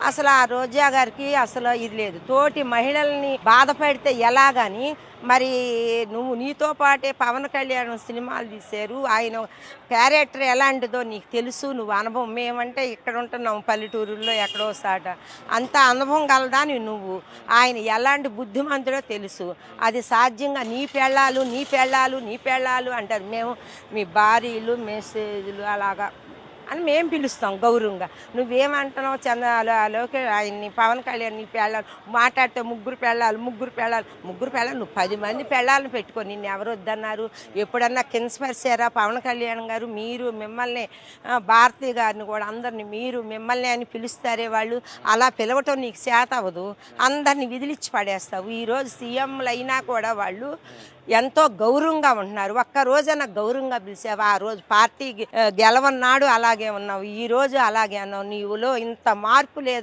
అసలు ఆ రోజా గారికి అసలు ఇది లేదు. తోటి మహిళల్ని బాధ పెడితే ఎలాగని మరి నువ్వు నీతో పాటే పవన్ కళ్యాణ్ సినిమాలు తీశారు. ఆయన క్యారెక్టర్ ఎలాంటిదో నీకు తెలుసు. నువ్వు అనుభవం మేమంటే ఇక్కడ ఉంటున్నాం పల్లెటూరుల్లో ఎక్కడో సాట. అంత అనుభవం గలదాని నువ్వు. ఆయన ఎలాంటి బుద్ధిమంతుడో తెలుసు. అది సాధ్యంగా నీ పెళ్ళాలు నీ పెళ్ళాలు నీ పెళ్ళాలు అంటారు. మేము మీ భార్యలు మెసేజ్లు అలాగా అని మేము పిలుస్తాం గౌరవంగా. నువ్వేమంటున్నావు చంద్రలోకి ఆయన్ని పవన్ కళ్యాణ్ నీ పెళ్ళాలి మాట్లాడితే ముగ్గురు పెళ్ళాలి నువ్వు 10 మంది పెళ్ళాలను పెట్టుకో. నిన్ను ఎవరు వద్దన్నారు? ఎప్పుడన్నా కిన్స్పరిచారా పవన్ కళ్యాణ్ గారు? మీరు మిమ్మల్ని భారతి గారిని కూడా అందరిని మీరు మిమ్మల్ని అని పిలుస్తారే వాళ్ళు. అలా పిలవటం నీకు చేత అవ్వదు. అందరినీ విదిలిచ్చి పడేస్తావు. ఈరోజు సీఎంలు అయినా కూడా వాళ్ళు ఎంతో గౌరవంగా ఉంటున్నారు. ఒక్క రోజైనా గౌరవంగా పిలిచావు. ఆ రోజు పార్టీ గెలవన్నాడు అలాగే ఉన్నావు, ఈ రోజు అలాగే అన్నావు. నీవులో ఇంత మార్పు లేదు.